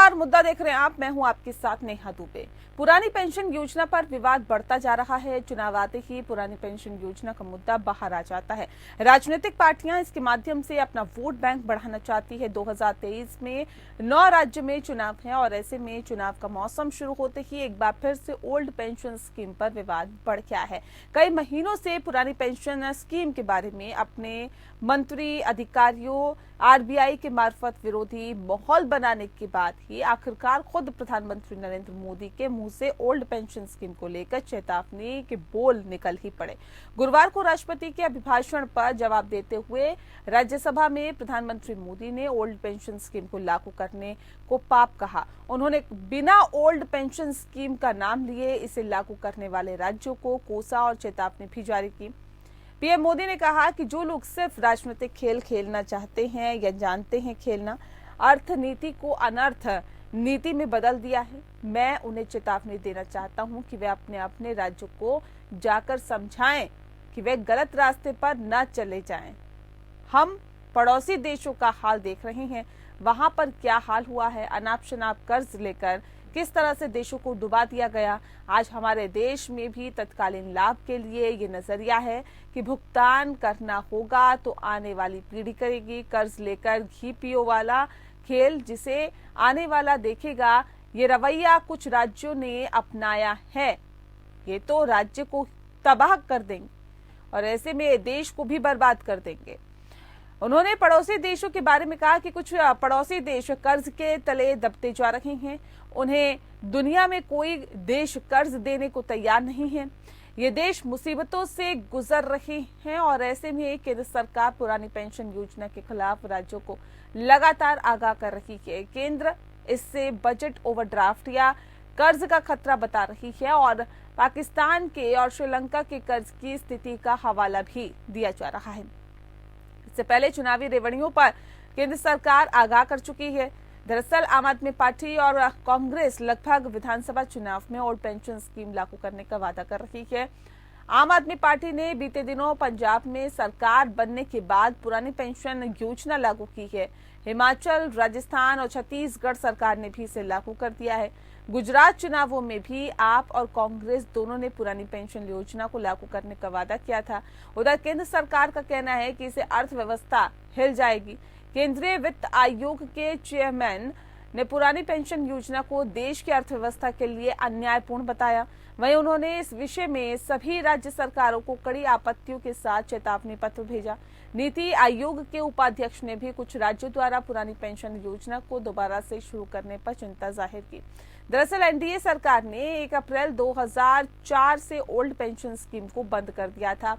नमस्कार, मुद्दा देख रहे हैं आप। मैं हूं आपके साथ नेहा दुबे। पुरानी पेंशन योजना पर विवाद बढ़ता जा रहा है। चुनाव आते ही पुरानी पेंशन योजना का मुद्दा बाहर आ जाता है। राजनीतिक पार्टियां इसके माध्यम से अपना वोट बैंक बढ़ाना चाहती है। 2023 में 9 राज्य में चुनाव है और ऐसे में चुनाव का मौसम शुरू होते ही एक बार फिर से ओल्ड पेंशन स्कीम पर विवाद बढ़ गया है। कई महीनों से पुरानी पेंशन स्कीम के बारे में अपने मंत्री, अधिकारियों, आरबीआई के मार्फत विरोधी माहौल बनाने के बाद ही आखिरकार खुद प्रधानमंत्री नरेंद्र मोदी के मुंह से ओल्ड पेंशन स्कीम को लेकर चेतावनी के बोल निकल ही पड़े। गुरुवार को राष्ट्रपति के अभिभाषण पर जवाब देते हुए राज्यसभा में प्रधानमंत्री मोदी ने ओल्ड पेंशन स्कीम को लागू करने को पाप कहा। उन्होंने बिना ओल्ड पेंशन स्कीम का नाम लिए इसे लागू करने वाले राज्यों को कोसा और चेतावनी भी जारी की। पीएम मोदी ने कहा कि जो लोग सिर्फ राजनीतिक खेल खेलना चाहते हैं या जानते हैं खेलना, अर्थ नीति को अनर्थ नीति में बदल दिया है। मैं उन्हें चेतावनी देना चाहता हूं कि वे अपने अपने राज्यों को जाकर समझाएं कि वे गलत रास्ते पर न चले जाएं। हम पड़ोसी देशों का हाल देख रहे हैं, वहां पर क्या हाल हुआ है। अनाप शनाप कर्ज लेकर किस तरह से देशों को डुबा दिया गया। आज हमारे देश में भी तत्कालीन लाभ के लिए ये नजरिया है कि भुगतान करना होगा तो आने वाली पीढ़ी करेगी। कर्ज लेकर घी पियो वाला खेल जिसे आने वाला देखेगा, ये रवैया कुछ राज्यों ने अपनाया है। ये तो राज्य को तबाह कर देंगे और ऐसे में देश को भी बर्बाद कर देंगे। उन्होंने पड़ोसी देशों के बारे में कहा कि कुछ पड़ोसी देश कर्ज के तले दबते जा रहे हैं। उन्हें दुनिया में कोई देश कर्ज देने को तैयार नहीं है। ये देश मुसीबतों से गुजर रहे हैं और ऐसे में केंद्र सरकार पुरानी पेंशन योजना के खिलाफ राज्यों को लगातार आगाह कर रही है। केंद्र इससे बजट ओवरड्राफ्ट या कर्ज का खतरा बता रही है और पाकिस्तान के और श्रीलंका के कर्ज की स्थिति का हवाला भी दिया जा रहा है। इससे पहले चुनावी रेवड़ियों पर केंद्र सरकार आगाह कर चुकी है। दरअसल आम आदमी पार्टी और कांग्रेस लगभग विधानसभा चुनाव में ओल्ड पेंशन स्कीम लागू करने का वादा कर रही है। आम आदमी पार्टी ने बीते दिनों पंजाब में सरकार बनने के बाद पुरानी पेंशन योजना लागू की है। हिमाचल, राजस्थान और छत्तीसगढ़ सरकार ने भी इसे लागू कर दिया है। गुजरात चुनावों में भी आप और कांग्रेस दोनों ने पुरानी पेंशन योजना को लागू करने का वादा किया था। उधर केंद्र सरकार का कहना है कि इससे अर्थव्यवस्था हिल जाएगी। केंद्रीय वित्त आयोग के चेयरमैन ने पुरानी पेंशन योजना को देश की अर्थव्यवस्था के लिए अन्यायपूर्ण बताया। वहीं उन्होंने इस विषय में सभी राज्य सरकारों को कड़ी आपत्तियों के साथ चेतावनी पत्र भेजा। नीति आयोग के उपाध्यक्ष ने भी कुछ राज्यों द्वारा पुरानी पेंशन योजना को दोबारा से शुरू करने पर चिंता जाहिर की। दरअसल एनडीए सरकार ने 1 अप्रैल 2004 से ओल्ड पेंशन स्कीम को बंद कर दिया था।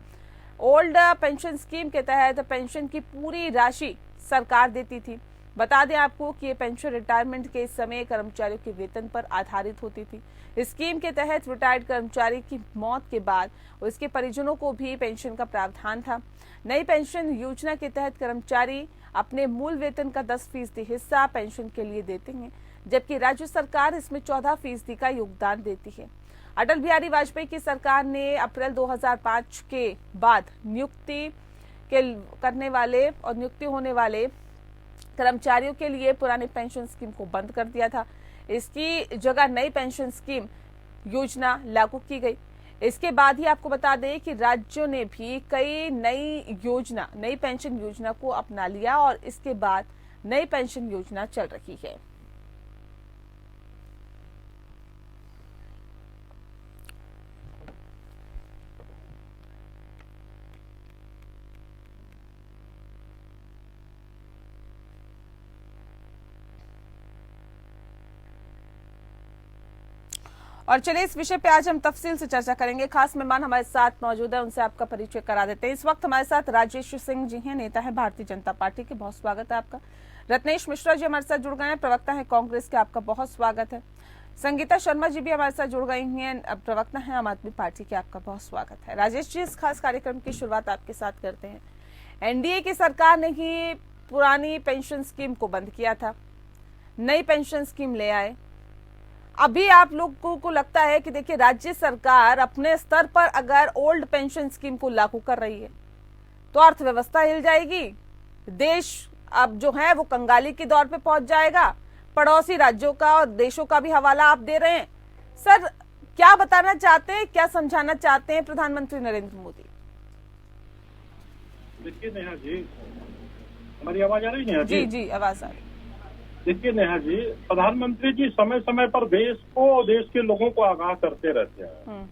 ओल्ड पेंशन स्कीम के तहत पेंशन की पूरी राशि सरकार देती थी। बता दें आपको कि ये पेंशन रिटायरमेंट के समय कर्मचारियों के वेतन पर आधारित होती थी। इस स्कीम के तहत रिटायर्ड कर्मचारी की मौत के बाद उसके परिजनों को भी पेंशन का प्रावधान था। नई पेंशन योजना के तहत कर्मचारी अपने मूल वेतन का 10% हिस्सा पेंशन के लिए देते हैं, जबकि राज्य सरकार इसमें 14% का योगदान देती है। अटल बिहारी वाजपेयी की सरकार ने अप्रैल 2005 के बाद नियुक्ति होने वाले कर्मचारियों के लिए पुरानी पेंशन स्कीम को बंद कर दिया था। इसकी जगह नई पेंशन स्कीम योजना लागू की गई। इसके बाद ही आपको बता दें कि राज्यों ने भी कई नई पेंशन योजना को अपना लिया और इसके बाद नई पेंशन योजना चल रही है। और चलिए इस विषय पे आज हम तफसील से चर्चा करेंगे। खास मेहमान हमारे साथ मौजूद है, उनसे आपका परिचय करा देते हैं। इस वक्त हमारे साथ राजेश सिंह जी हैं, नेता है भारतीय जनता पार्टी के, बहुत स्वागत है आपका। रत्नेश मिश्रा जी हमारे साथ जुड़ गए हैं, प्रवक्ता है कांग्रेस के, आपका बहुत स्वागत है। संगीता शर्मा जी भी हमारे साथ जुड़ गई हैं, प्रवक्ता है आम आदमी पार्टी के, आपका बहुत स्वागत है। राजेश जी, इस खास कार्यक्रम की शुरुआत आपके साथ करते हैं। एनडीए की सरकार ने ही पुरानी पेंशन स्कीम को बंद किया था, नई पेंशन स्कीम ले आए। अभी आप लोगों को लगता है कि देखिए राज्य सरकार अपने स्तर पर अगर ओल्ड पेंशन स्कीम को लागू कर रही है तो अर्थव्यवस्था हिल जाएगी, देश अब जो है वो कंगाली के दौर पे पहुंच जाएगा, पड़ोसी राज्यों का और देशों का भी हवाला आप दे रहे हैं। सर, क्या बताना चाहते हैं, क्या समझाना चाहते हैं प्रधानमंत्री नरेंद्र मोदी? देखिए नेहा जी, हमारी आवाज आ रही है? नेहा जी जी, आवाज आ रही। देखिए नेहा जी, प्रधानमंत्री जी समय समय पर देश के लोगों को आगाह करते रहते हैं,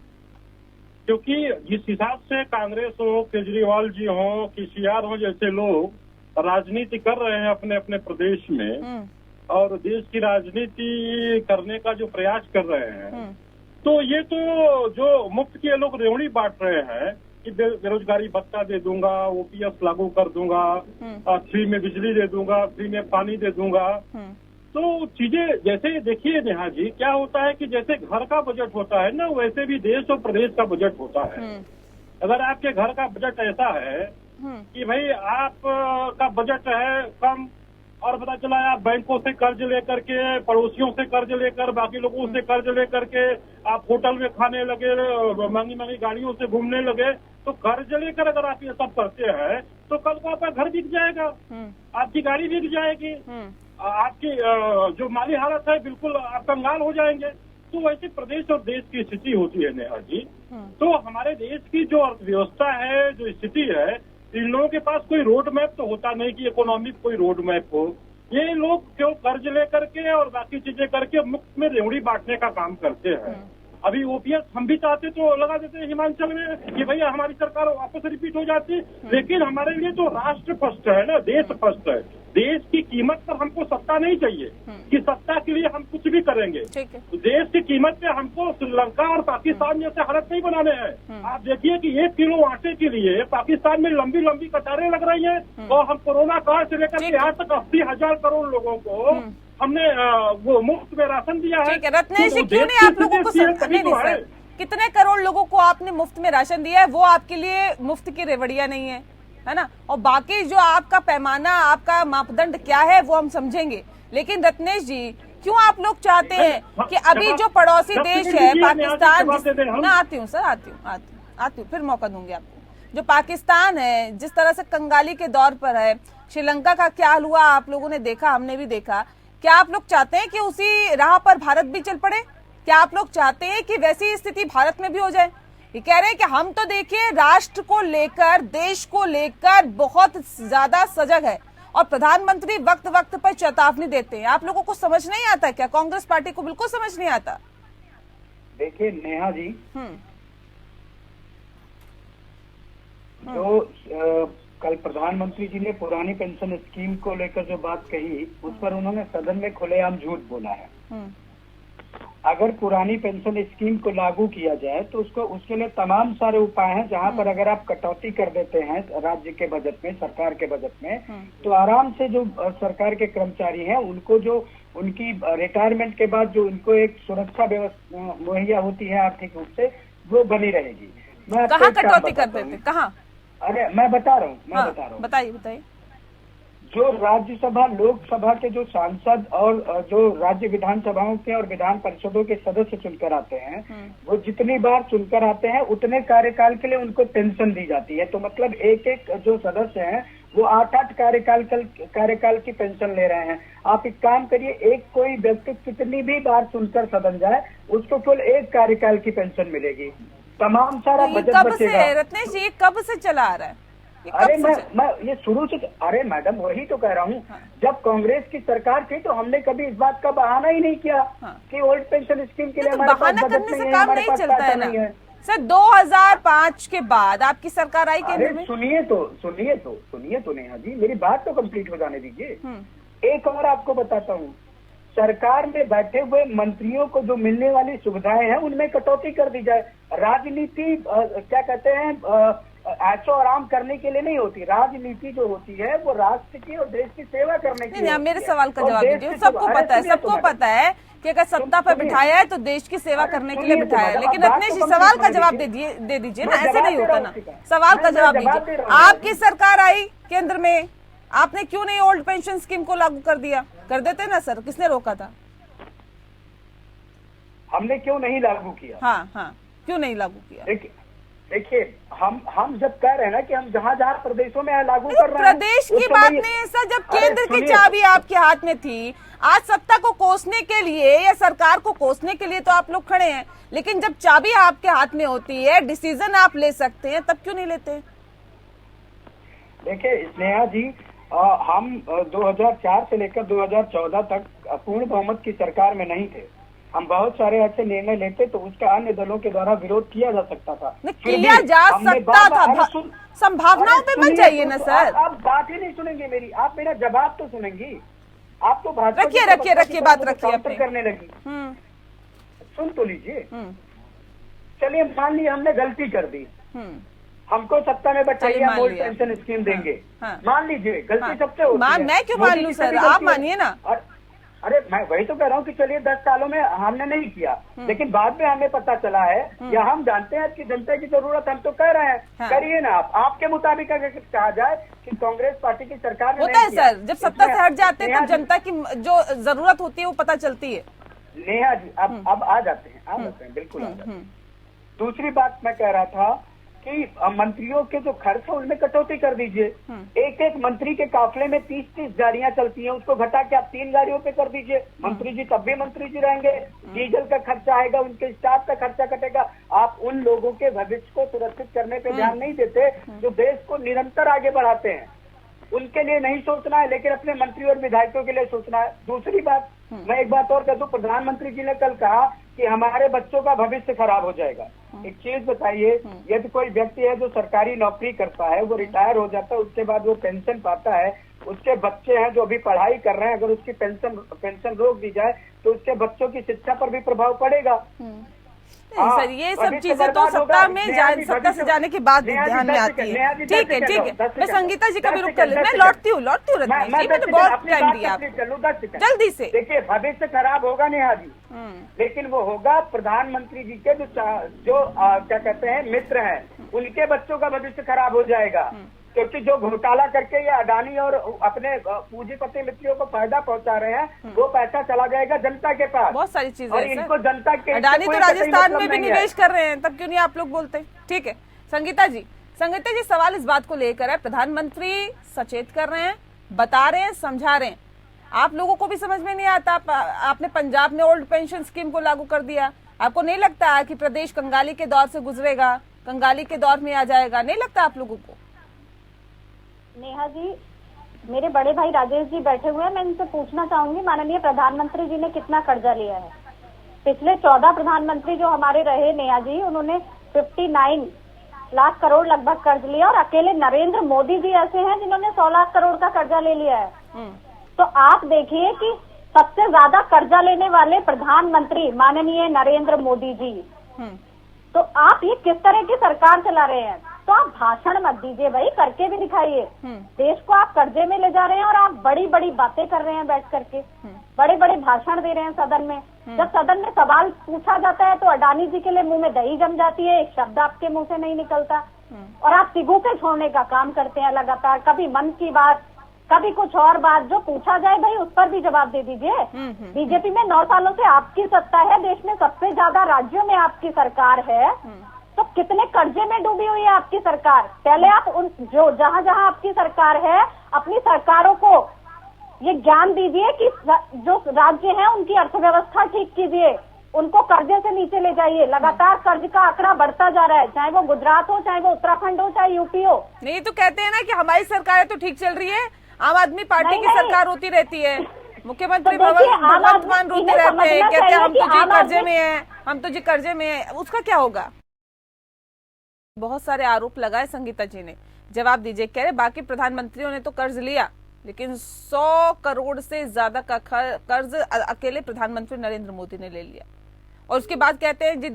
क्योंकि जिस हिसाब से कांग्रेस हो, केजरीवाल जी हो, केसीआर हो जैसे लोग राजनीति कर रहे हैं अपने अपने प्रदेश में और देश की राजनीति करने का जो प्रयास कर रहे हैं, तो ये तो जो मुफ्त के लोग रेवड़ी बांट रहे हैं कि बेरोजगारी भत्ता दे दूंगा, ओपीएस लागू कर दूंगा, फ्री में बिजली दे दूंगा, फ्री में पानी दे दूंगा, तो चीजें जैसे देखिए नेहा जी, क्या होता है कि जैसे घर का बजट होता है ना, वैसे भी देश और प्रदेश का बजट होता है। अगर आपके घर का बजट ऐसा है कि भाई आप का बजट है कम और पता चला आप बैंकों से कर्ज लेकर के, पड़ोसियों से कर्ज लेकर, बाकी लोगों से कर्ज लेकर के आप होटल में खाने लगे, महंगी महंगी गाड़ियों से घूमने लगे, तो कर्ज लेकर अगर आप ये सब करते हैं तो कल को आपका घर बिक जाएगा, आपकी गाड़ी बिक जाएगी, आपकी जो माली हालत है बिल्कुल आप कंगाल हो जाएंगे। तो वैसे प्रदेश और देश की स्थिति होती है नेहा जी। तो हमारे देश की जो अर्थव्यवस्था है, जो स्थिति है, इन लोगों के पास कोई रोड मैप तो होता नहीं कि इकोनॉमिक कोई रोड मैप हो। ये लोग क्यों कर्ज लेकर के और बाकी चीजें करके मुफ्त में रेवड़ी बांटने का काम करते हैं। अभी ओपीएस हम भी चाहते तो लगा देते हिमाचल में कि भैया हमारी सरकार वापस रिपीट हो जाती, लेकिन हमारे लिए तो राष्ट्र फर्स्ट है ना, देश फर्स्ट है। देश की कीमत पर हमको सत्ता नहीं चाहिए कि सत्ता के लिए हम कुछ भी करेंगे। तो देश की कीमत पे हमको श्रीलंका और पाकिस्तान जैसे हालत नहीं बनाने हैं। आप देखिए कि 1 किलो आटे के लिए पाकिस्तान में लंबी लंबी कतारें लग रही हैं और हम कोरोना काल से लेकर के आज तक 80,000 करोड़ लोगों को हमने वो मुफ्त में राशन दिया है। रत्नेश जी, क्यों नहीं आप लोगों को सर, कितने करोड़ लोगों को आपने मुफ्त में राशन दिया है? वो आपके लिए मुफ्त की रेवड़ियां नहीं है ना? और बाकी जो आपका पैमाना, आपका मापदंड क्या है वो हम समझेंगे, लेकिन रत्नेश जी क्यों आप लोग चाहते हैं कि अभी जो पड़ोसी देश है पाकिस्तान, मैं आती हूँ सर, आती हूँ फिर मौका दूंगी आपको। जो पाकिस्तान है जिस तरह से कंगाली के दौर पर है, श्रीलंका का क्या हुआ आप लोगों ने देखा, हमने भी देखा। क्या आप लोग चाहते हैं कि उसी राह पर भारत भी चल पड़े? क्या आप लोग चाहते हैं कि वैसी स्थिति भारत में भी हो जाए? ये कह रहे हैं कि हम तो देखिए राष्ट्र को लेकर, देश को लेकर बहुत ज्यादा सजग है और प्रधानमंत्री वक्त वक्त पर चेतावनी देते हैं। आप लोगों को समझ नहीं आता क्या? कांग्रेस पार्टी को बिल्कुल समझ नहीं आता। देखिए नेहा जी, जो कल प्रधानमंत्री जी ने पुरानी पेंशन स्कीम को लेकर जो बात कही, उस पर उन्होंने सदन में खुलेआम झूठ बोला है। अगर पुरानी पेंशन स्कीम को लागू किया जाए तो उसके लिए तमाम सारे उपाय हैं, जहां पर अगर आप कटौती कर देते हैं राज्य के बजट में, सरकार के बजट में, तो आराम से जो सरकार के कर्मचारी हैं उनको जो उनकी रिटायरमेंट के बाद जो उनको एक सुरक्षा व्यवस्था मुहैया होती है आर्थिक रूप से, वो बनी रहेगी। मैं कहाँ कटौती कर देते, कहाँ? अरे मैं बता रहा हूँ, बताइए। जो राज्यसभा, लोकसभा के जो सांसद और जो राज्य विधानसभाओं के और विधान परिषदों के सदस्य चुनकर आते हैं, वो जितनी बार चुनकर आते हैं उतने कार्यकाल के लिए उनको पेंशन दी जाती है। तो मतलब एक एक जो सदस्य हैं वो 8-8 कार्यकाल की पेंशन ले रहे हैं। आप एक काम करिए, एक कोई व्यक्ति कितनी भी बार चुनकर सदन जाए उसको केवल एक कार्यकाल की पेंशन मिलेगी। तमाम सारा बजट बचेगा। रत्नेश जी कब से चला आ रहा है? अरे मैं ये शुरू से, अरे मैडम वही तो कह रहा हूँ। जब कांग्रेस की सरकार थी तो हमने कभी इस बात का बहाना ही नहीं किया कि ओल्ड पेंशन स्कीम के लिए हमारे पास बजट नहीं है, हमारे पास पैसा नहीं है। सर 2005 के बाद आपकी सरकार आई केंद्र में। सुनिए तो नेहा जी, मेरी बात तो कंप्लीट हो जाने दीजिए। एक और आपको बताता हूँ, सरकार में बैठे हुए मंत्रियों को जो मिलने वाली सुविधाएं हैं उनमें कटौती कर दी जाए। राजनीति क्या कहते हैं, ऐशो आराम करने के लिए नहीं होती। राजनीति जो होती है वो राष्ट्र की और देश की सेवा करने के लिए। मेरे सवाल का जवाब दीजिए। सबको पता है कि अगर सत्ता पर बिठाया है तो देश की सेवा करने के लिए बिठाया है, लेकिन रत्नेश जी सवाल का जवाब दे दीजिए ना, ऐसे नहीं होता ना। सवाल का जवाब दीजिए। आपकी सरकार आई केंद्र में, आपने क्यों नहीं ओल्ड पेंशन स्कीम को लागू कर दिया? कर देते ना सर, किसने रोका था? हमने क्यों नहीं लागू किया? हाँ, क्यों नहीं लागू किया? देखिए, हम जब कह रहे हैं ना कि हम जहाँ जहाँ प्रदेशों में लागू कर रहे हैं, प्रदेश की उस बात समय नहीं है सर, जब अरे केंद्र की सुनिए, चाबी आपके हाथ में थी, आज सत्ता को कोसने के लिए या सरकार को कोसने के लिए तो आप लोग खड़े हैं, लेकिन जब चाबी आपके हाथ में होती है, डिसीजन आप ले सकते हैं, तब क्यों नहीं लेते? देखिए स्नेहा जी, हम 2004 से लेकर 2014 तक पूर्ण बहुमत की सरकार में नहीं थे। हम बहुत सारे ऐसे निर्णय लेते तो उसका अन्य दलों के द्वारा विरोध किया जा सकता था, किया जा सकता था। संभावनाओं पे मत जाइए ना सर। आप बात ही नहीं सुनेंगे मेरी, आप मेरा जवाब तो सुनेंगी। आप तो भाजपा रखिए बात रखिए काउंटर करने लगी। सुन तो लीजिए। चलिए मान लिया हमने गलती कर दी, हमको सत्ता में बैठाइए, हम ओल्ड पेंशन स्कीम देंगे। मान लीजिए गलती सबसे होती है। मैं क्यों मान लूं सर, आप मानिए ना। अरे मैं वही तो कह रहा हूँ कि चलिए 10 सालों में हमने नहीं किया, लेकिन बाद में हमें पता चला है या हम जानते हैं कि जनता की जरूरत, हम तो कह रहे हैं करिए ना आप। आपके मुताबिक अगर कहा जाए कि कांग्रेस पार्टी की सरकार ने होता है सर, जब सत्ता से हट जाते हैं तब जनता की जो जरूरत होती है वो पता चलती है। नेहा जी अब आ जाते हैं, बिल्कुल आ जाते हैं। दूसरी बात मैं कह रहा था कि मंत्रियों के जो खर्च है उनमें कटौती कर दीजिए। एक एक मंत्री के काफले में 30-30 गाड़ियां चलती हैं, उसको घटा के आप 3 गाड़ियों पे कर दीजिए। मंत्री जी तब भी मंत्री जी रहेंगे, डीजल का खर्चा आएगा, उनके स्टाफ का खर्चा कटेगा। आप उन लोगों के भविष्य को सुरक्षित करने पे ध्यान नहीं देते जो देश को निरंतर आगे बढ़ाते हैं। उनके लिए नहीं सोचना है, लेकिन अपने मंत्री और विधायकों के लिए सोचना है। दूसरी बात, मैं एक बात और कह दूं, प्रधानमंत्री जी ने कल कहा कि हमारे बच्चों का भविष्य खराब हो जाएगा। एक चीज बताइए, यदि कोई व्यक्ति है जो सरकारी नौकरी करता है, वो रिटायर हो जाता है, उसके बाद वो पेंशन पाता है, उसके बच्चे हैं जो अभी पढ़ाई कर रहे हैं, अगर उसकी पेंशन रोक दी जाए तो उसके बच्चों की शिक्षा पर भी प्रभाव पड़ेगा। सर ये सब चीजें तो सत्ता से जाने के बाद ध्यान में आती है। ठीक है, मैं संगीता जी का भी रुख कर लेती हूँ, मैं लौटती हूँ रत्ना जी, मैंने बहुत टाइम दिया, जल्दी से। देखिए भविष्य खराब होगा नेहा जी, लेकिन वो होगा प्रधानमंत्री जी के जो क्या कहते हैं मित्र हैं, उनके बच्चों का भविष्य खराब हो जाएगा। क्योंकि जो घोटाला करके ये अडानी और अपने पूंजीपति मित्रों को फायदा पहुंचा रहे हैं, वो पैसा चला जाएगा जनता के पास। बहुत सारी चीजें और इनको जनता के अडानी तो राजस्थान में भी निवेश कर रहे हैं, तब क्यों नहीं आप लोग बोलते? ठीक है संगीता जी, सवाल इस बात को लेकर है, प्रधानमंत्री सचेत कर रहे हैं, बता रहे हैं, समझा रहे हैं, आप लोगों को भी समझ में नहीं आता। आपने पंजाब में ओल्ड पेंशन स्कीम को लागू कर दिया, आपको नहीं लगता कि प्रदेश कंगाली के दौर से गुजरेगा, कंगाली के दौर में आ जाएगा? नहीं लगता आप लोगों को? नेहा जी, मेरे बड़े भाई राजेश जी बैठे हुए हैं, मैं इनसे पूछना चाहूंगी, माननीय प्रधानमंत्री जी ने कितना कर्जा लिया है? पिछले 14 प्रधानमंत्री जो हमारे रहे नेहा जी, उन्होंने 59 लाख करोड़ लगभग कर्ज लिया, और अकेले नरेंद्र मोदी जी ऐसे हैं जिन्होंने 100 लाख करोड़ का कर्जा ले लिया है। तो आप देखिए कि सबसे ज्यादा कर्जा लेने वाले प्रधानमंत्री माननीय नरेंद्र मोदी जी, तो आप ये किस तरह की सरकार चला रहे हैं? तो आप भाषण मत दीजिए भाई, करके भी दिखाइए। देश को आप कर्जे में ले जा रहे हैं और आप बड़ी बड़ी बातें कर रहे हैं बैठ करके, बड़े बड़े भाषण दे रहे हैं सदन में। जब सदन में सवाल पूछा जाता है तो अडानी जी के लिए मुंह में दही जम जाती है, एक शब्द आपके मुंह से नहीं निकलता, और आप सिगुके छोड़ने का काम करते हैं लगातार। कभी मन की बात, कभी कुछ और बात, जो पूछा जाए भाई उस पर भी जवाब दे दीजिए। बीजेपी में 9 सालों से आपकी सत्ता है, देश में सबसे ज्यादा राज्यों में आपकी सरकार है, तो कितने कर्जे में डूबी हुई है आपकी सरकार? पहले आप उन जो जहां जहां आपकी सरकार है, अपनी सरकारों को ये ज्ञान दीजिए कि जो राज्य हैं उनकी अर्थव्यवस्था ठीक कीजिए, उनको कर्जे से नीचे ले जाइए। लगातार कर्ज का आंकड़ा बढ़ता जा रहा है, चाहे वो गुजरात हो, चाहे वो उत्तराखंड हो, चाहे यूपी हो। नहीं तो कहते हैं ना कि हमारी सरकार तो ठीक चल रही है, आम आदमी पार्टी की सरकार होती रहती है, मुख्यमंत्री भगवंत मान रोते रहते हैं, कहते हैं हम तो जी कर्जे में हैं, हम तो जी कर्जे में हैं, उसका क्या होगा? बहुत सारे आरोप लगाए संगीता जी ने, जवाब दीजिए। कह रहे बाकी प्रधानमंत्रियों ने तो कर्ज लिया, लेकिन 100 करोड़ से ज्यादा का कर्ज अकेले प्रधानमंत्री नरेंद्र मोदी ने ले लिया। और उसके बाद कहते हैं जी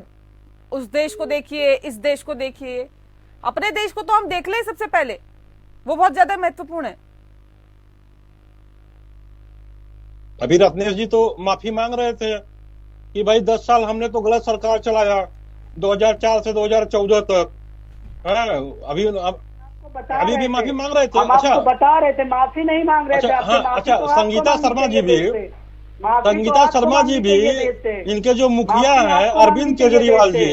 उस देश को देखिए, इस देश को देखिए। अपने देश को तो हम देख ले सबसे पहले, वो बहुत ज्यादा महत्वपूर्ण है। अभी रत्नेश जी तो माफी मांग रहे थे कि भाई 10 साल हमने तो गलत सरकार चलाया, 2004 से 2014 तक। अभी भी माफी मांग रहे थे। अच्छा, बता रहे थे, माफी नहीं मांग रहे थे। अच्छा, संगीता शर्मा जी भी इनके जो मुखिया हैं अरविंद केजरीवाल जी,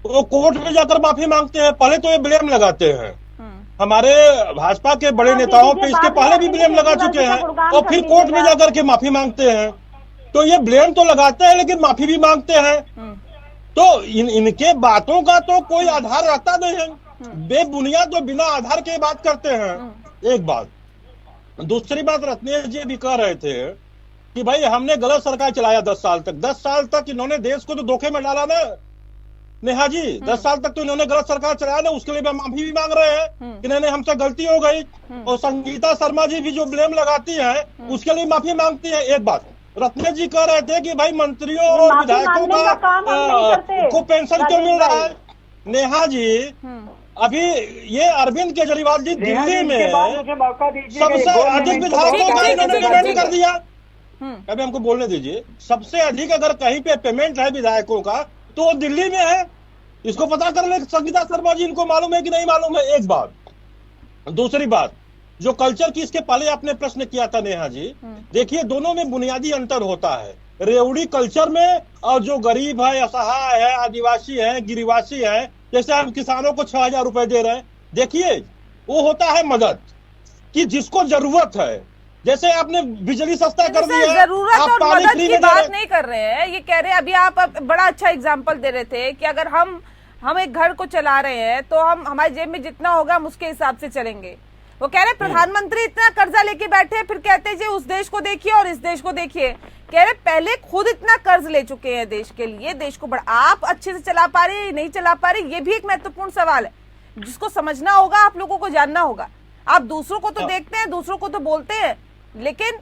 वो कोर्ट में जाकर माफी मांगते हैं। पहले तो ये ब्लेम लगाते हैं हमारे भाजपा के बड़े नेताओं पे, इसके पहले भी ब्लेम लगा चुके हैं और फिर कोर्ट में जाकर के माफी मांगते हैं। तो ये ब्लेम तो लगाते हैं लेकिन माफी भी मांगते हैं। तो इनके बातों का तो कोई आधार रहता नहीं है, बेबुनियाद तो बिना आधार के बात करते हैं। एक बात। दूसरी बात, रत्नेश जी भी कह रहे थे कि भाई हमने गलत सरकार चलाया 10 साल तक। 10 साल तक इन्होंने देश को तो धोखे में डाला ना नेहा जी। 10 साल तक तो इन्होंने गलत सरकार चलाया ना, उसके लिए माफी भी मांग रहे हैं कि नहीं हमसे गलती हो गई। और संगीता शर्मा जी भी जो ब्लेम लगाती है उसके लिए माफी मांगती है। एक बात, रत्नेश जी कह रहे थे कि भाई मंत्रियों और विधायकों को पेंशन क्यों मिल रहा है। नेहा जी, अभी ये अरविंद केजरीवाल जी दिल्ली में सबसे अधिक विधायकों का इन्होंने पेमेंट कर दिया। अभी हमको बोलने दीजिए। सबसे अधिक अगर कहीं पे पेमेंट है विधायकों का तो वो दिल्ली में है। इसको पता कर ले संगीता शर्मा जी, इनको मालूम है कि नहीं मालूम है। एक बात। दूसरी बात, जो कल्चर की इसके पहले आपने प्रश्न किया था नेहा जी, देखिए दोनों में बुनियादी अंतर होता है। रेवड़ी कल्चर में और जो गरीब है, असहाय है, आदिवासी है, गिरिवासी है, जैसे हम किसानों को 6,000 रुपए दे रहे हैं, देखिए वो होता है मदद कि जिसको जरूरत है। जैसे आपने बिजली सस्ता कर दिया, जरूरत और मदद की बात नहीं कर रहे हैं। ये कह रहे हैं, अभी आप बड़ा अच्छा एग्जांपल दे रहे थे कि अगर हम एक घर को चला रहे हैं तो हम हमारी जेब में जितना होगा हम उसके हिसाब से चलेंगे। वो कह रहे प्रधानमंत्री इतना कर्जा लेके बैठे, फिर कहते जी उस देश को देखिए और इस देश को देखिए। कह रहे पहले खुद इतना कर्ज ले चुके हैं देश के लिए, देश को आप अच्छे से चला पा रहे नहीं चला पा रहे, ये भी एक महत्वपूर्ण सवाल है जिसको समझना होगा, आप लोगों को जानना होगा। आप दूसरों को तो देखते हैं, दूसरों को तो बोलते हैं, लेकिन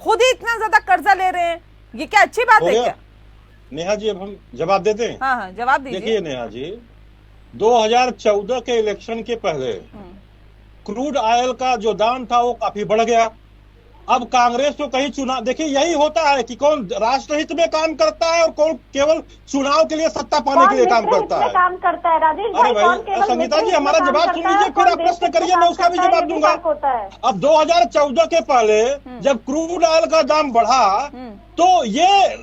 खुद ही इतना ज्यादा कर्जा ले रहे हैं, ये क्या अच्छी बात है क्या? नेहा जी, अब हम जवाब देते हैं। हाँ, जवाब दीजिए। देखिए नेहा जी, 2014 के इलेक्शन के पहले क्रूड ऑयल का जो दाम था वो काफी बढ़ गया। अब कांग्रेस तो कहीं चुनाव, देखिए यही होता है कि कौन राष्ट्रहित में काम करता है और कौन केवल चुनाव के लिए, सत्ता पाने के लिए काम करता है। अरे भाई संगीता जी, हमारा जवाब सुन लीजिए, फिर आप प्रश्न करिए, मैं उसका भी जवाब दूंगा। अब 2014 के पहले जब क्रूड ऑयल का दाम बढ़ा तो ये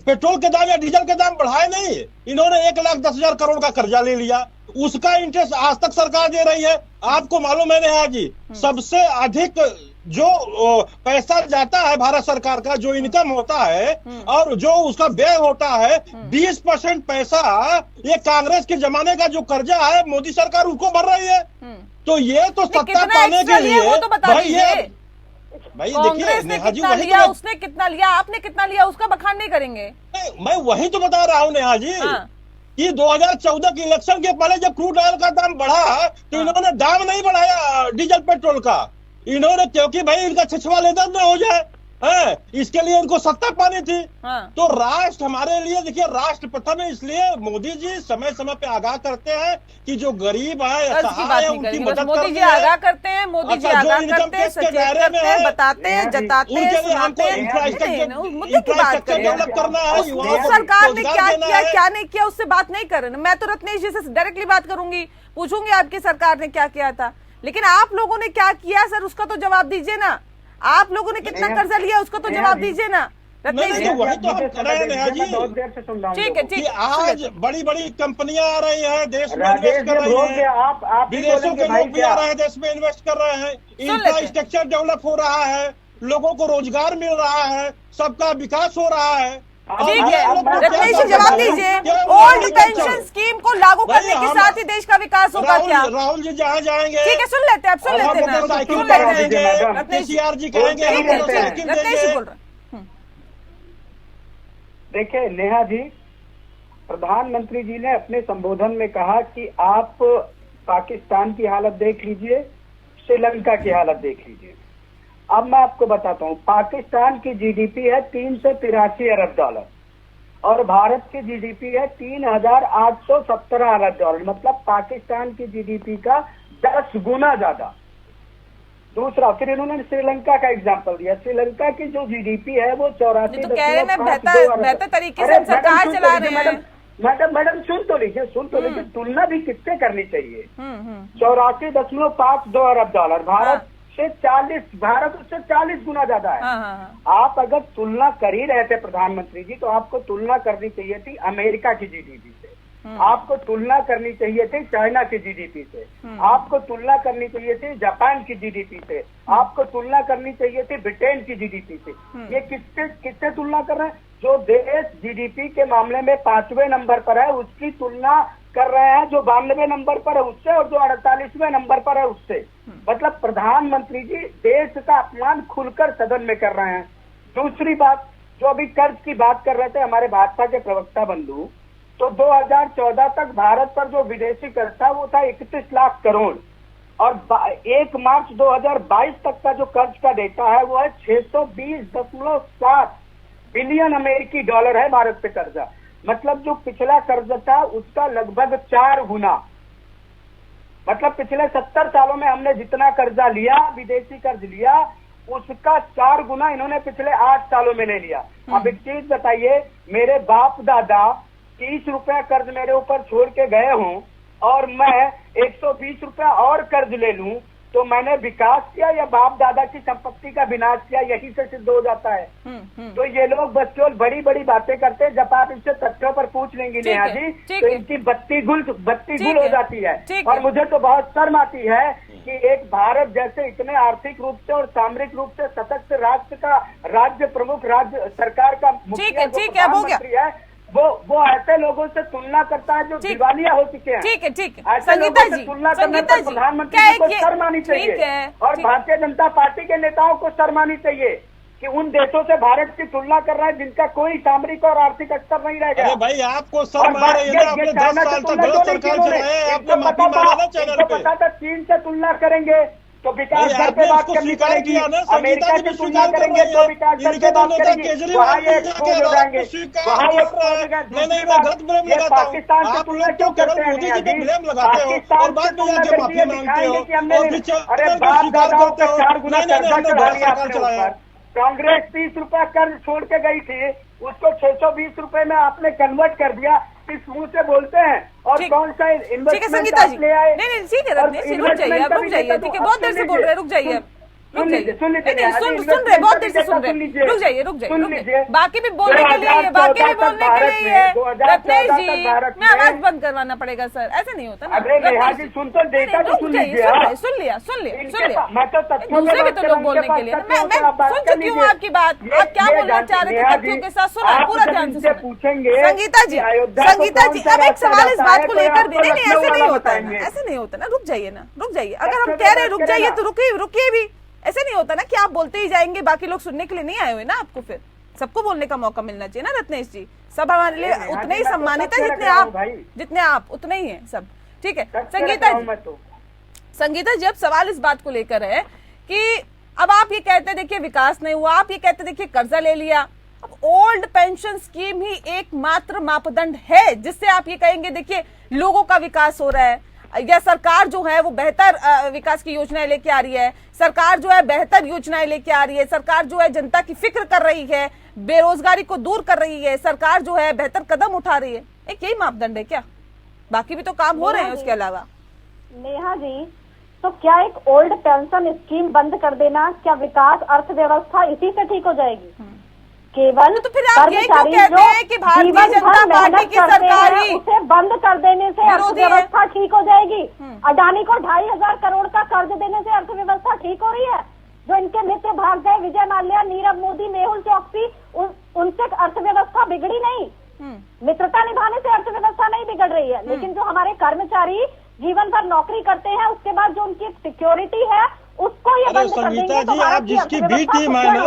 पेट्रोल के दाम या डीजल के दाम बढ़ाए नहीं, इन्होंने 1,10,000 करोड़ का कर्जा ले लिया। उसका इंटरेस्ट आज तक सरकार दे रही है। आपको मालूम है नेहा जी, सबसे अधिक जो पैसा जाता है भारत सरकार का, जो इनकम होता है और जो उसका व्यय होता है, 20% पैसा ये कांग्रेस के जमाने का जो कर्जा है मोदी सरकार उसको भर रही है। तो ये तो सत्ता पाने के लिए वो तो बता दीजिए। भाई देखिए नेहा जी, वही लिया, उसने कितना लिया, आपने कितना लिया, उसका बखान नहीं करेंगे। मैं वही तो बता रहा हूँ नेहा जी कि 2014 के इलेक्शन के पहले जब क्रूड ऑयल का दाम बढ़ा तो इन्होंने दाम नहीं बढ़ाया डीजल पेट्रोल का, इन्होंने, क्योंकि भाई इनका छछवा लेदर न हो जाए, इसके लिए इनको सत्ता पानी थी। तो राष्ट्र हमारे लिए, देखिए राष्ट्र प्रथम है, इसलिए मोदी जी समय समय पे आगाह करते हैं कि जो गरीब है, असहाय है, उनकी मदद मोदी जी आगाह करते हैं, मोदी जी आगाह करते हैं, सचेत करते हैं, बताते हैं, जताते हैं, सुनाते हैं। इंफ्रास्ट्रक्चर डेवलप करना है, सरकार ने क्या किया क्या नहीं किया उससे बात नहीं कर रहे। मैं तो रत्नेश जी से डायरेक्टली बात करूंगी, पूछूंगी आपकी सरकार ने क्या किया था, लेकिन आप लोगों ने क्या किया सर, उसका तो जवाब दीजिए ना। आप लोगों ने कितना कर्जा लिया उसका तो जवाब दीजिए ना रत्नेश जी। वही तो हम कर रहे हैं नेहा जी। ठीक है, ठीक है। आज बड़ी बड़ी कंपनियां आ रही हैं, देश में इन्वेस्ट कर रही हैं, विदेशों के लोग भी आ रहे हैं, देश में इन्वेस्ट कर रहे हैं, इंफ्रास्ट्रक्चर डेवलप हो रहा है, लोगों को रोजगार मिल रहा है, सबका विकास हो रहा है। ठीक है, रत्नेश जी जवाब दीजिए। ओल्ड पेंशन स्कीम को लागू करने के साथ ही देश का विकास होगा क्या? राहुल जी जहाँ जाएंगे, ठीक है, सुन लेते हैं, अब सुन लेते हैं, सुन लेते हैं। रत्नेश जी कहेंगे रत्नेश जी बोल रहे। देखिए नेहा जी, प्रधानमंत्री जी ने अपने संबोधन में कहा कि आप पाकिस्तान की हालत देख लीजिए, श्रीलंका की हालत देख लीजिए। अब मैं आपको बताता हूँ, पाकिस्तान की जीडीपी है 383 अरब डॉलर और भारत की जीडीपी है 3,817 अरब डॉलर, मतलब पाकिस्तान की जीडीपी का 10 गुना ज्यादा। दूसरा, फिर इन्होंने श्रीलंका का एग्जांपल दिया। श्रीलंका की जो जीडीपी है वो 84 बेहतर तरीके से सरकार चला रहे हैं। मैडम सुन तो लीजिए, तुलना भी किससे करनी चाहिए। 84.52 अरब डॉलर, भारत उससे 40 गुना ज्यादा है। आप अगर तुलना कर ही रहे थे प्रधानमंत्री जी, तो आपको तुलना करनी चाहिए थी अमेरिका की जीडीपी से। आपको तुलना करनी चाहिए थी चाइना की जीडीपी से, आपको तुलना करनी चाहिए थी जापान की जीडीपी से, आपको तुलना करनी चाहिए थी ब्रिटेन की जीडीपी से। ये किससे तुलना कर रहे हैं? जो देश जीडीपी के मामले में 5वें नंबर पर है उसकी तुलना कर रहे हैं जो 92वें नंबर पर है उससे, और जो 48वें नंबर पर है उससे। मतलब प्रधानमंत्री जी देश का अपमान खुलकर सदन में कर रहे हैं। दूसरी बात, जो अभी कर्ज की बात कर रहे थे हमारे भाजपा के प्रवक्ता बंधु, तो 2014 तक भारत पर जो विदेशी कर्ज था वो था 31 लाख करोड़, और 1 मार्च 2022 तक का जो कर्ज का डेटा है वो है 620.7 बिलियन अमेरिकी डॉलर है भारत पे कर्जा। मतलब जो पिछला कर्ज था उसका लगभग 4 गुना। मतलब पिछले 70 सालों में हमने जितना कर्जा लिया, विदेशी कर्ज लिया, उसका 4 गुना इन्होंने पिछले 8 सालों में ले लिया। अब एक चीज बताइए, मेरे बाप दादा 30 रुपया कर्ज मेरे ऊपर छोड़ के गए हों और मैं 120 रुपया और कर्ज ले लूं, तो मैंने विकास किया या बाप दादा की संपत्ति का विनाश किया? यही से सिद्ध हो जाता है। तो ये लोग बस केवल बड़ी बड़ी बातें करते हैं। जब आप इनसे तथ्यों पर पूछ लेंगी नेहा जी, तो इनकी बत्ती गुल हो जाती है। और मुझे तो बहुत शर्म आती है कि एक भारत जैसे इतने आर्थिक रूप से और सामरिक रूप से सशक्त राष्ट्र का राज्य प्रमुख, राज्य सरकार का मुखिया जो प्रधानमंत्री है, वो ऐसे लोगों से तुलना करता है जो दिवालिया हो चुके हैं। ठीक है ऐसे लोगों से तुलना करने पर प्रधानमंत्री जी को शर्म आनी चाहिए, और भारतीय जनता पार्टी के नेताओं को शर्म आनी चाहिए कि उन देशों से भारत की तुलना कर रहे हैं जिनका कोई सामरिक और आर्थिक स्तर नहीं रह गया। अरे भाई आपको शर्म आ रही है? आपने 10 साल तक गलत सरकार चलाए, आपने माफी मांगा ना चैनल पे। पता था चीन से तुलना करेंगे तो विकास दर पे बात करनी पड़ेगी, अमेरिका से तुलना करेंगे तो विकास दर पे बात करेंगे, वहाँ ये एक्सपोज हो जाएंगे, वहाँ ये पाकिस्तान से तुलना क्यों करते हैं? पाकिस्तान से तुलना करके दिखाएंगे कि हमने, अरे बाप दादाओं का 4 गुना कर्जा चढ़ा लिया अपने ऊपर। कांग्रेस 30 रुपया कर्ज छोड़ के गई थी, उसको 620 रुपए में आपने कन्वर्ट कर दिया। इस मुंह से बोलते हैं और कौन सा इन्वेस्टमेंट ले आए? नहीं ठीक है, रुक जाइए, ठीक है, बहुत देर से बोल रहे हैं, रुक जाइए, सुन रहे, बहुत देर से सुन रहे, रुक जाइए, बाकी भी बोलने के लिए है, बाकी भी बोलने के लिए है। रत्नेश जी, मैं आवाज बंद करवाना पड़ेगा सर, ऐसे नहीं होता ना। अरे सुन तो देता तो सुन लिया, मैं तो दूसरे भी तो लोग बोलने के लिए, मैं सुन चुकी हूँ आपकी बात। आप क्या बोलना चाह रहे थे तथ्यों के साथ, सुना पूरा ध्यान से पूछेंगे। संगीता जी, अब एक सवाल इस बात को लेकर भी, नहीं ऐसे नहीं होता है, ऐसे नहीं होता ना, रुक जाइए ना, रुक जाइए। अगर हम कह रहे हैं रुक जाइए तो रुकिए भी। ऐसे नहीं होता ना कि आप बोलते ही जाएंगे, बाकी लोग सुनने के लिए नहीं आए हुए ना। आपको फिर सबको बोलने का मौका मिलना चाहिए ना रत्नेश जी। सब हमारे लिए उतने ही सम्मानित है जितने आप उतने ही हैं सब। ठीक है संगीता जी, अब सवाल इस बात को लेकर है कि अब आप ये कहते देखिए विकास नहीं हुआ, आप ये कहते देखिए कर्जा ले लिया। अब ओल्ड पेंशन स्कीम ही एकमात्र मापदंड है जिससे आप ये कहेंगे देखिए लोगों का विकास हो रहा है, या सरकार जो है वो बेहतर विकास की योजनाएं लेके आ रही है, सरकार जो है बेहतर योजनाएं लेके आ रही है, सरकार जो है जनता की फिक्र कर रही है, बेरोजगारी को दूर कर रही है, सरकार जो है बेहतर कदम उठा रही है। एक यही मापदंड है क्या? बाकी भी तो काम हो रहे हैं उसके अलावा। नेहा जी, तो क्या एक ओल्ड पेंशन स्कीम बंद कर देना, क्या विकास अर्थव्यवस्था इसी से ठीक हो जाएगी? केवल तो फिर आप ये क्यों कहते हैं कि भारतीय जनता पार्टी की सरकार ही उसे बंद कर देने से अर्थव्यवस्था ठीक हो जाएगी? अडानी को 2,500 करोड़ का कर्ज देने से अर्थव्यवस्था ठीक हो रही है? जो इनके मित्र भाग गए, विजय माल्या, नीरव मोदी, मेहुल चौकसी, उनसे अर्थव्यवस्था बिगड़ी नहीं। मित्रता निभाने से अर्थव्यवस्था नहीं बिगड़ रही है, लेकिन जो हमारे कर्मचारी जीवन भर नौकरी करते हैं उसके बाद जो उनकी सिक्योरिटी है उसको ये बंद कर देंगे तो आप जिसकी भी टीम है ना,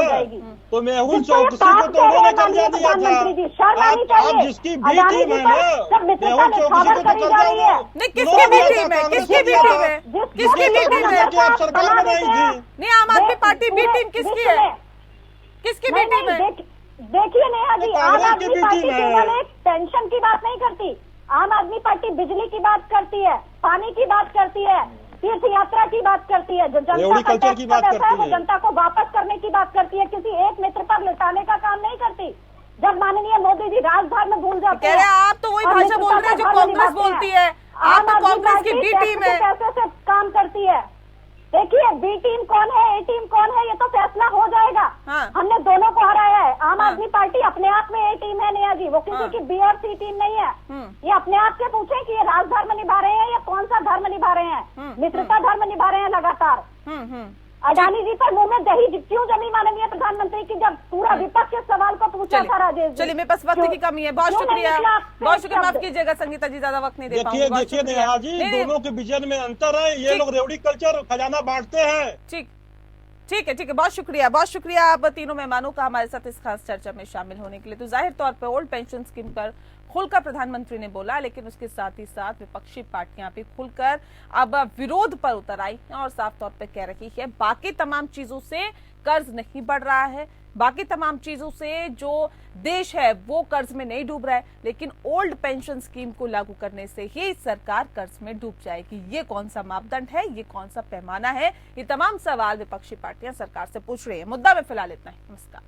तो मेहुल चौकसी को तो उन्होंने कर्जा दिया था। आप जिसकी भी टीम है ना, मेहुल चौकसी को तो कर्जा दिया। नहीं, किसकी भी टीम है? किसकी भी टीम है? किसकी भी टीम है? आप सरकार बनाई थी। नहीं, आम आदमी पार्टी बी टीम किसकी है? किसकी बी टीम है? देखिए नेहा जी, आम आदमी पार्टी केवल एक पेंशन की बात नहीं करती। आम आदमी पार्टी बिजली की बात करती है, पानी की बात करती है, तीर्थ यात्रा की बात करती है, जो जनता का टैक्स का पैसा है वो जनता को वापस करने की बात करती है, किसी एक मित्र पर लुटाने का काम नहीं करती। जब माननीय मोदी जी राजधानी में भूल जाते हैं, आप तो वही भाषा बोल रहे हैं जो कांग्रेस बोलती है। आप तो कांग्रेस की बी टीम है, कैसे से काम करती है। देखिए बी टीम कौन है, ए टीम कौन है, ये तो फैसला हो जाएगा। हाँ। हमने दोनों को हराया है। आम हाँ। आदमी पार्टी अपने आप में ए टीम है नेहा जी, वो किसी हाँ। की बी और सी टीम नहीं है। ये अपने आप से पूछे कि ये राजधर्म निभा रहे हैं या कौन सा धर्म निभा रहे हैं। मित्रता धर्म निभा रहे हैं लगातार। अडानी जी पर मुंह में दही क्यों जमी माननीय प्रधानमंत्री की, जब पूरा विपक्ष के सवाल को पूछा था राजेश जी। चलिए मेरे पास वक्त की कमी है, बहुत शुक्रिया, बहुत शुक्रिया, माफ कीजिएगा संगीता जी, ज्यादा वक्त नहीं दे पाऊंगी। देखिए नेहा जी, दोनों के विजन में अंतर है। ये लोग रेवड़ी कल्चर खजाना बांटते हैं। ठीक है, बहुत शुक्रिया आप तीनों मेहमानों का हमारे साथ इस खास चर्चा में शामिल होने के लिए। तो जाहिर तौर पर ओल्ड पेंशन स्कीम पर खुलकर प्रधानमंत्री ने बोला, लेकिन उसके साथ ही साथ विपक्षी पार्टियां भी खुलकर अब विरोध पर उतर आई और साफ तौर पर कह रही है बाकी तमाम चीजों से कर्ज नहीं बढ़ रहा है, बाकी तमाम चीजों से जो देश है वो कर्ज में नहीं डूब रहा है, लेकिन ओल्ड पेंशन स्कीम को लागू करने से ही सरकार कर्ज में डूब जाएगी। ये कौन सा मापदंड है, ये कौन सा पैमाना है, ये तमाम सवाल विपक्षी पार्टियां सरकार से पूछ रही है। मुद्दा में फिलहाल इतना ही। नमस्कार।